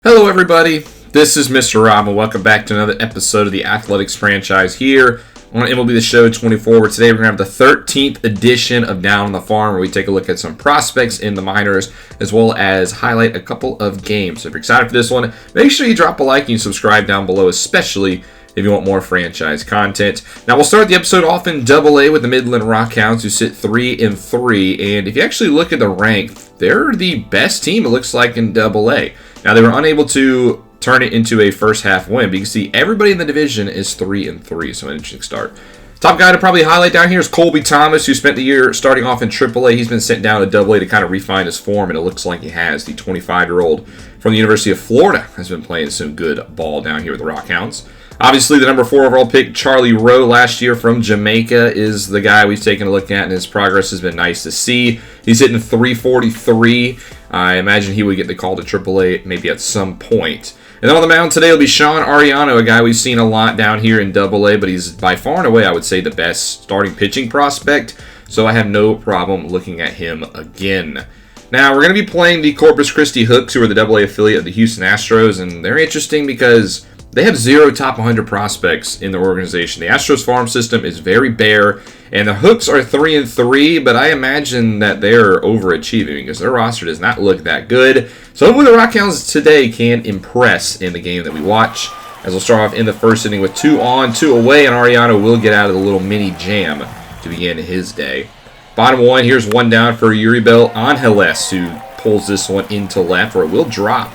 Hello everybody, this is Mr. Rob and welcome back to another episode of the Athletics franchise here on MLB The Show 24, where today we're going to have the 13th edition of Down on the Farm, where we take a look at some prospects in the minors as well as highlight a couple of games. So if you're excited for this one, make sure you drop a like and subscribe down below, especially if you want more franchise content. Now we'll start the episode off in Double-A with the Midland Rockhounds, who sit 3-3, and if you actually look at the rank, they're the best team it looks like in Double-A. Now, they were unable to turn it into a first half win, but you can see everybody in the division is 3-3, so an interesting start. Top guy to probably highlight down here is Colby Thomas, who spent the year starting off in AAA. He's been sent down to Double-A to kind of refine his form, and it looks like he has. The 25-year-old from the University of Florida has been playing some good ball down here with the Rockhounds. Obviously, the number 4 overall pick, Charlie Rowe, last year from Jamaica, is the guy we've taken a look at, and his progress has been nice to see. He's hitting .343. I imagine he would get the call to AAA maybe at some point. And then on the mound today will be Sean Ariano, a guy we've seen a lot down here in Double-A, but he's by far and away, I would say, the best starting pitching prospect, so I have no problem looking at him again. Now, we're going to be playing the Corpus Christi Hooks, who are the Double-A affiliate of the Houston Astros, and they're interesting because they have 0 top 100 prospects in their organization. The Astros farm system is very bare, and the Hooks are 3-3, but I imagine that they're overachieving because their roster does not look that good. So hopefully the Rockhounds today can impress in the game that we watch, as we'll start off in the first inning with 2 on, 2 away, and Ariano will get out of the little mini jam to begin his day. Bottom 1, here's 1 down for Yuribel Angeles, who pulls this one into left, where it will drop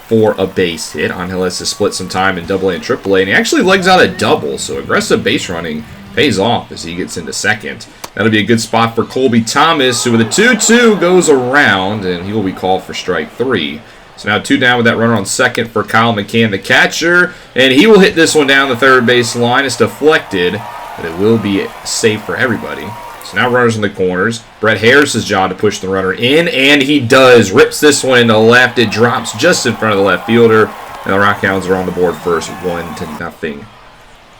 for a base hit. Angeles has split some time in Double-A and Triple-A, and he actually legs out a double, so aggressive base running pays off as he gets into second. That'll be a good spot for Colby Thomas, who with a 2-2 goes around, and he will be called for strike 3. So now 2 down with that runner on second for Kyle McCann, the catcher, and he will hit this one down the third base line. It's deflected, but it will be safe for everybody. So now runners in the corners. Brett Harris's job to push the runner in, and he does. Rips this one into left. It drops just in front of the left fielder, and the Rockhounds are on the board first, 1-0.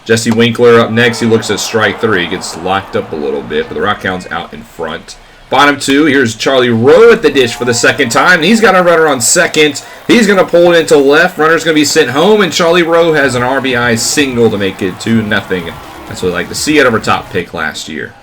Jesse Winkler up next. He looks at strike 3. He gets locked up a little bit, but the Rockhounds out in front. Bottom 2, here's Charlie Rowe at the dish for the second time, and he's got a runner on second. He's going to pull it into left. Runner's going to be sent home, and Charlie Rowe has an RBI single to make it 2-0. That's what we like to see out of our top pick last year.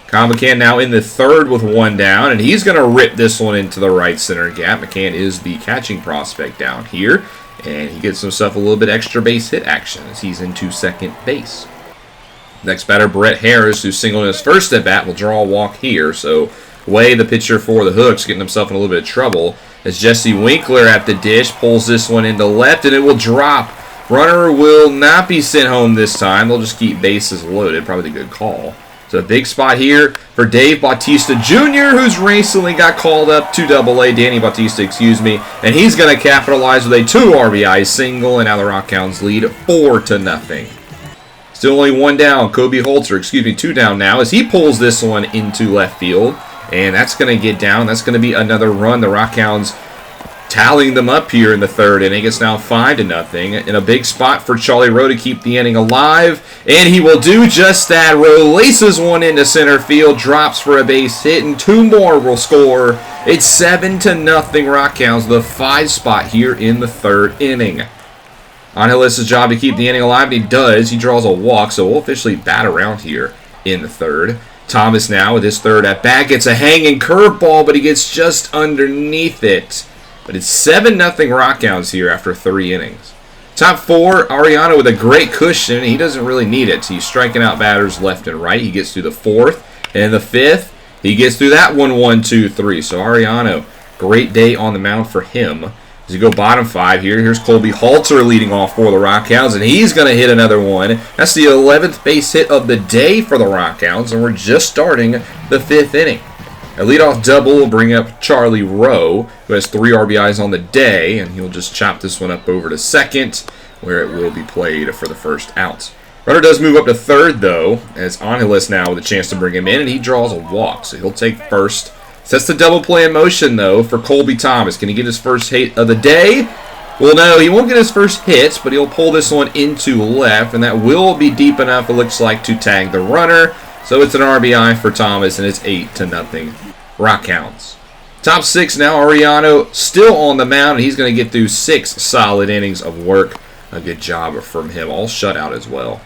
Kyle McCann now in the third with 1 down, and he's going to rip this one into the right center gap. McCann is the catching prospect down here, and he gets himself a little bit extra base hit action as he's into second base. Next batter, Brett Harris, who singled in his first at-bat, will draw a walk here. So Way, the pitcher for the Hooks, getting himself in a little bit of trouble as Jesse Winkler at the dish pulls this one into left, and it will drop. Runner will not be sent home this time. They'll just keep bases loaded. Probably a good call. So a big spot here for Dave Bautista Jr., who's recently got called up to Double-A, Danny Bautista, excuse me, and he's going to capitalize with a 2 RBI single, and now the Rockhounds lead 4-0. Still only 1 down. Kobe Holzer, 2 down now, as he pulls this one into left field, and that's going to get down. That's going to be another run. The Rockhounds tallying them up here in the third inning. It's now 5-0, in a big spot for Charlie Rowe to keep the inning alive, and he will do just that. Rowe laces one into center field, drops for a base hit, and 2 more will score. It's 7-0 Rockhounds, the 5 spot here in the third inning. Angeles' job to keep the inning alive, and he does. He draws a walk, so we'll officially bat around here in the third. Thomas now with his third at bat gets a hanging curveball, but he gets just underneath it. But it's 7-0 Rockhounds here after 3 innings. Top 4, Ariano with a great cushion. He doesn't really need it. He's striking out batters left and right. He gets through the 4th and the 5th. He gets through that 1, 2, 3. So Ariano, great day on the mound for him. As you go bottom 5 here, here's Colby Holzer leading off for the Rockhounds, and he's going to hit another one. That's the 11th base hit of the day for the Rockhounds, and we're just starting the 5th inning. A leadoff double will bring up Charlie Rowe, who has 3 RBIs on the day, and he'll just chop this one up over to second, where it will be played for the first out. Runner does move up to third, though, as Angeles now with a chance to bring him in, and he draws a walk, so he'll take first. Sets the double play in motion, though, for Colby Thomas. Can he get his first hit of the day? Well, no, he won't get his first hit, but he'll pull this one into left, and that will be deep enough, it looks like, to tag the runner. So it's an RBI for Thomas, and it's 8-0 Rockhounds. Top 6 now, Ariano still on the mound, and he's going to get through 6 solid innings of work. A good job from him, all shutout as well.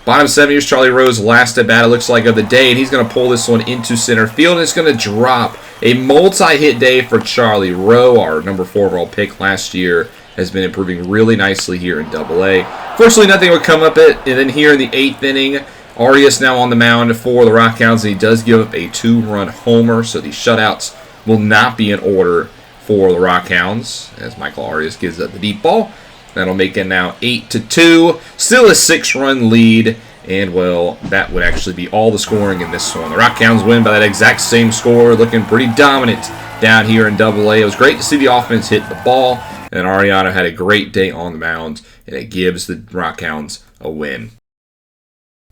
Bottom 7, here's Charlie Rose, last at bat, it looks like, of the day, and he's going to pull this one into center field, and it's going to drop. A multi-hit day for Charlie Rowe, our number 4 overall pick last year, has been improving really nicely here in Double-A. Fortunately, nothing would come up it, and then here in the 8th inning, Arias now on the mound for the Rockhounds, and he does give up a 2-run homer, so the shutouts will not be in order for the Rockhounds, as Michael Arias gives up the deep ball. That'll make it now 8-2. Still a 6-run lead. And, well, that would actually be all the scoring in this one. The Rockhounds win by that exact same score, looking pretty dominant down here in Double-A. It was great to see the offense hit the ball. And Ariano had a great day on the mound. And it gives the Rockhounds a win.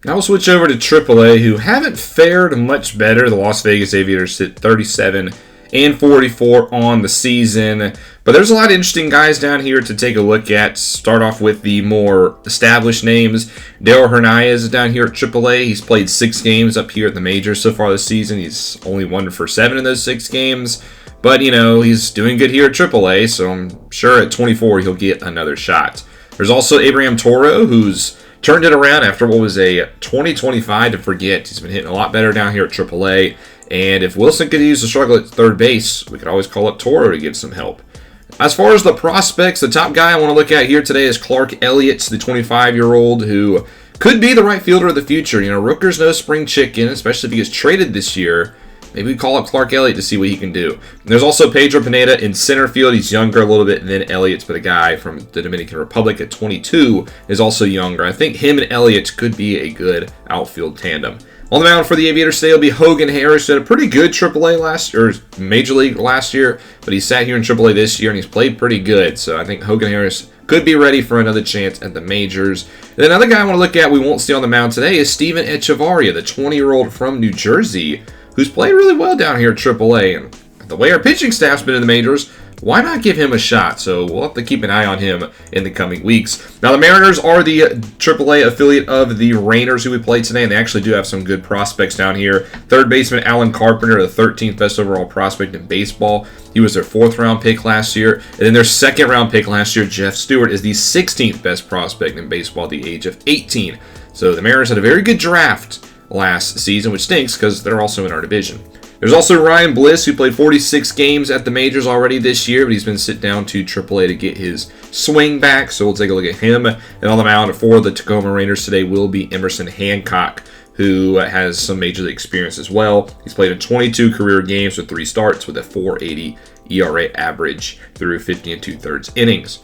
Now we'll switch over to Triple-A, who haven't fared much better. The Las Vegas Aviators sit 37-44 on the season. But there's a lot of interesting guys down here to take a look at. Start off with the more established names. Darell Hernandez is down here at AAA. He's played 6 games up here at the majors so far this season. He's only 1 for 7 in those 6 games. But, you know, he's doing good here at AAA, so I'm sure at 24 he'll get another shot. There's also Abraham Toro, who's turned it around after what was a 2025 to forget. He's been hitting a lot better down here at AAA. And if Wilson continues to struggle at third base, we could always call up Toro to give some help. As far as the prospects, the top guy I want to look at here today is Clark Elliott, the 25-year-old who could be the right fielder of the future. You know, Rooker's no spring chicken, especially if he gets traded this year. Maybe we call up Clark Elliott to see what he can do. And there's also Pedro Pineda in center field. He's younger a little bit than Elliott's, but a guy from the Dominican Republic at 22 is also younger. I think him and Elliott could be a good outfield tandem. On the mound for the Aviators today will be Hogan Harris. He had a pretty good AAA Major League last year, but he sat here in AAA this year and he's played pretty good. So I think Hogan Harris could be ready for another chance at the majors. And then another guy I want to look at we won't see on the mound today is Steven Echevarria, the 20-year-old from New Jersey, who's played really well down here at AAA. And the way our pitching staff's been in the majors, why not give him a shot? So we'll have to keep an eye on him in the coming weeks. Now, the Mariners are the AAA affiliate of the Rainers who we played today, and they actually do have some good prospects down here. Third baseman Alan Carpenter, the 13th best overall prospect in baseball. He was their 4th-round pick last year. And then their 2nd-round pick last year, Jeff Stewart, is the 16th best prospect in baseball at the age of 18. So the Mariners had a very good draft last season, which stinks because they're also in our division. There's also Ryan Bliss, who played 46 games at the majors already this year, but he's been sent down to AAA to get his swing back, so we'll take a look at him. And on the mound for the Tacoma Rainiers today will be Emerson Hancock, who has some major league experience as well. He's played in 22 career games with 3 starts with a 4.80 ERA average through 50 2/3 innings.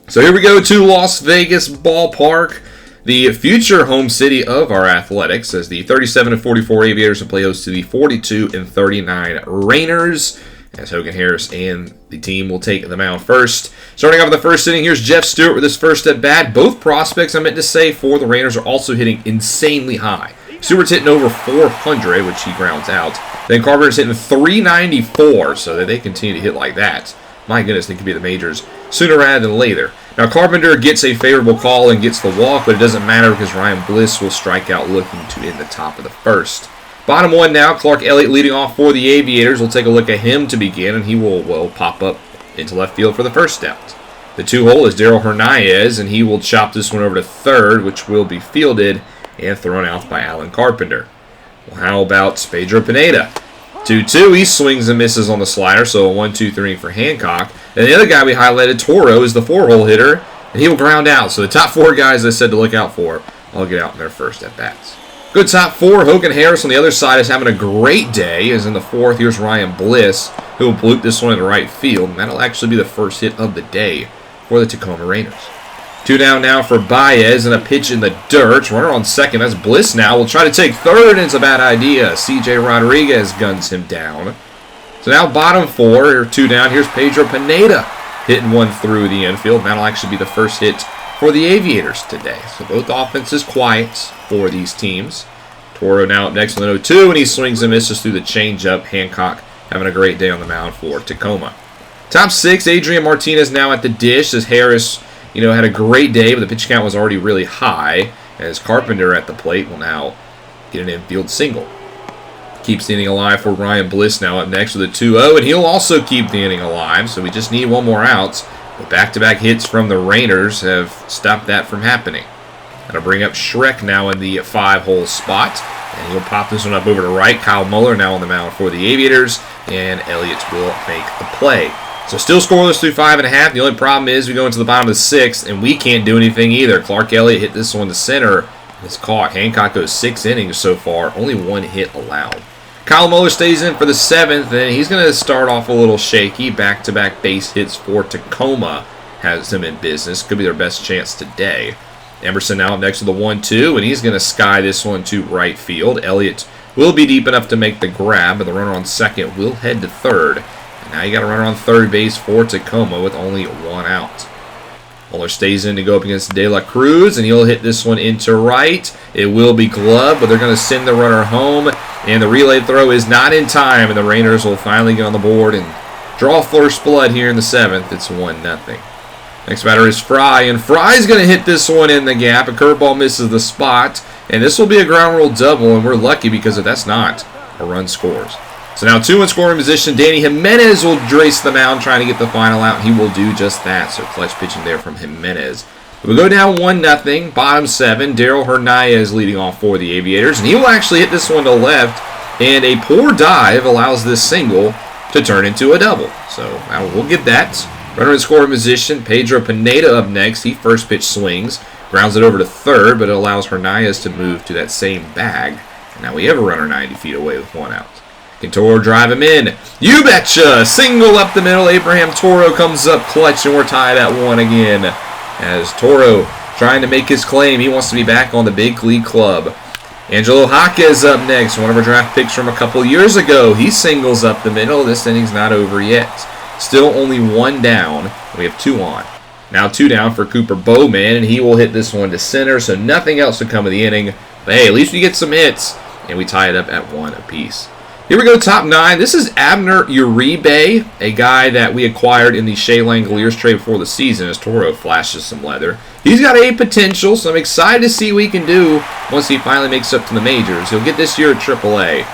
So here we go to Las Vegas Ballpark, the future home city of our Athletics, as the 37-44 Aviators will play host to the 42-39 Rainers, as Hogan Harris and the team will take the mound first. Starting off in the first inning, here's Jeff Stewart with his first at bat. Both prospects, I meant to say, for the Rainers are also hitting insanely high. Stewart's hitting over 400, which he grounds out. Then Carpenter's hitting 394, so that they continue to hit like that. My goodness, they could be the majors sooner rather than later. Now, Carpenter gets a favorable call and gets the walk, but it doesn't matter because Ryan Bliss will strike out looking to in the top of the first. Bottom 1 now, Clark Elliott leading off for the Aviators. We'll take a look at him to begin, and he will, well, pop up into left field for the first out. The 2-hole is Darell Hernandez, and he will chop this one over to third, which will be fielded and thrown out by Alan Carpenter. Well, how about Pedro Pineda? 2-2, he swings and misses on the slider, so a 1-2-3 for Hancock. And the other guy we highlighted, Toro, is the 4-hole hitter, and he will ground out. So the top 4 guys I said to look out for, I'll get out in their first at-bats. Good top 4. Hogan Harris on the other side is having a great day, as in the 4th, here's Ryan Bliss, who will bloop this one in the right field, and that'll actually be the first hit of the day for the Tacoma Rainiers. 2 down now for Baez, and a pitch in the dirt. Runner on second, that's Bliss now. Will try to take third, and it's a bad idea. C.J. Rodriguez guns him down. So now bottom 4, or 2 down, here's Pedro Pineda hitting one through the infield. And that'll actually be the first hit for the Aviators today. So both offenses quiet for these teams. Toro now up next on the 0-2, and he swings and misses through the changeup. Hancock having a great day on the mound for Tacoma. Top 6, Adrian Martinez now at the dish, as Harris, had a great day, but the pitch count was already really high, as Carpenter at the plate will now get an infield single. Keeps the inning alive for Ryan Bliss now up next with a 2-0, and he'll also keep the inning alive, so we just need one more out. But back-to-back hits from the Rainers have stopped that from happening. That'll bring up Shrek now in the 5-hole spot, and he'll pop this one up over to right. Kyle Muller now on the mound for the Aviators, and Elliott will make the play. So still scoreless through 5.5. The only problem is we go into the bottom of the 6th, and we can't do anything either. Clark Elliott hit this one to center. It's caught. Hancock goes 6 innings so far, only 1 hit allowed. Kyle Muller stays in for the 7th, and he's going to start off a little shaky. Back-to-back base hits for Tacoma has him in business. Could be their best chance today. Emerson now up next with the 1-2, and he's going to sky this one to right field. Elliott will be deep enough to make the grab, but the runner on second will head to third. And now you got a runner on third base for Tacoma with only 1 out. Muller stays in to go up against De La Cruz, and he'll hit this one into right. It will be gloved, but they're going to send the runner home, and the relay throw is not in time, and the Rainers will finally get on the board and draw first blood here in the 7th. It's 1-0. Next batter is Fry, and Fry's going to hit this one in the gap. A curveball misses the spot, and this will be a ground rule double, and we're lucky because if that's not, a run scores. So now 2 in scoring position. Danny Jimenez will race the mound trying to get the final out. He will do just that. So clutch pitching there from Jimenez. We'll go down 1-0. Bottom 7. Darryl Hernandez leading off for the Aviators. And he will actually hit this one to left. And a poor dive allows this single to turn into a double. So now we'll get that. Runner in scoring position. Pedro Pineda up next. He first pitch swings. Grounds it over to third, but it allows Hernandez to move to that same bag. And now we have a runner 90 feet away with 1 out. Can Toro drive him in? You betcha! Single up the middle. Abraham Toro comes up clutch, and we're tied at 1 again. As Toro trying to make his claim. He wants to be back on the big league club. Angelo Jaquez up next. One of our draft picks from a couple years ago. He singles up the middle. This inning's not over yet. Still only 1 down. We have 2 on. Now 2 down for Cooper Bowman, and he will hit this one to center, so nothing else to come of the inning. But hey, at least we get some hits, and we tie it up at 1 apiece. Here we go, top 9. This is Abner Uribe, a guy that we acquired in the Shea Langoliers trade before the season as Toro flashes some leather. He's got a potential, so I'm excited to see what he can do once he finally makes up to the majors. He'll get this year at AAA,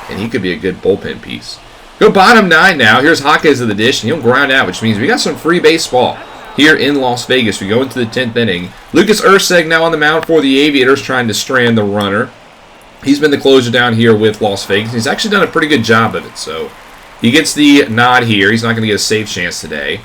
and he could be a good bullpen piece. Go bottom 9 now. Here's Jaquez of the dish, and he'll ground out, which means we got some free baseball here in Las Vegas. We go into the 10th inning. Lucas Erceg now on the mound for the Aviators trying to strand the runner. He's been the closer down here with Las Vegas. He's actually done a pretty good job of it, so he gets the nod here. He's not going to get a save chance today.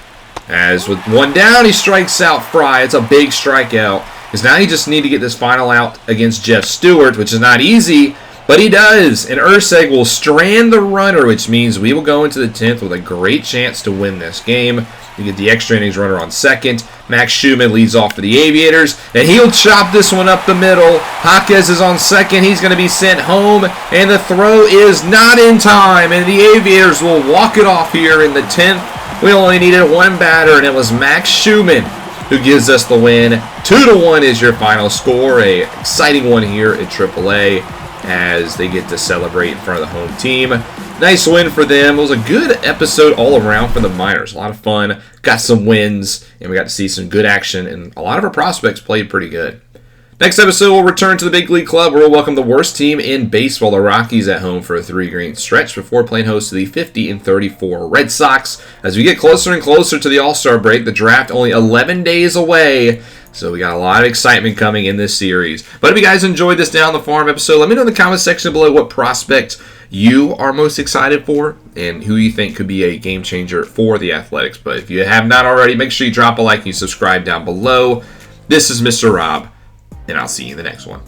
As with 1 down, he strikes out Fry. It's a big strikeout. Because now he just need to get this final out against Jeff Stewart, which is not easy, but he does. And Erceg will strand the runner, which means we will go into the 10th with a great chance to win this game. We get the extra innings runner on second. Max Schumann leads off for the Aviators, and he'll chop this one up the middle. Jaquez is on second. He's going to be sent home, and the throw is not in time, and the Aviators will walk it off here in the 10th. We only needed 1 batter, and it was Max Schumann who gives us the win. 2-1 is your final score. A exciting one here at AAA as they get to celebrate in front of the home team. Nice win for them. It was a good episode all around for the minors. A lot of fun. Got some wins, and we got to see some good action, and a lot of our prospects played pretty good. Next episode, we'll return to the Big League Club, where we'll welcome the worst team in baseball, the Rockies, at home for a 3-game stretch before playing host to the 50-34 Red Sox. As we get closer and closer to the All-Star break, the draft only 11 days away, so we got a lot of excitement coming in this series. But if you guys enjoyed this Down the Farm episode, let me know in the comment section below what prospect you are most excited for and who you think could be a game changer for the Athletics. But if you have not already, make sure you drop a like and you subscribe down below. This is Mr. Rob, and I'll see you in the next one.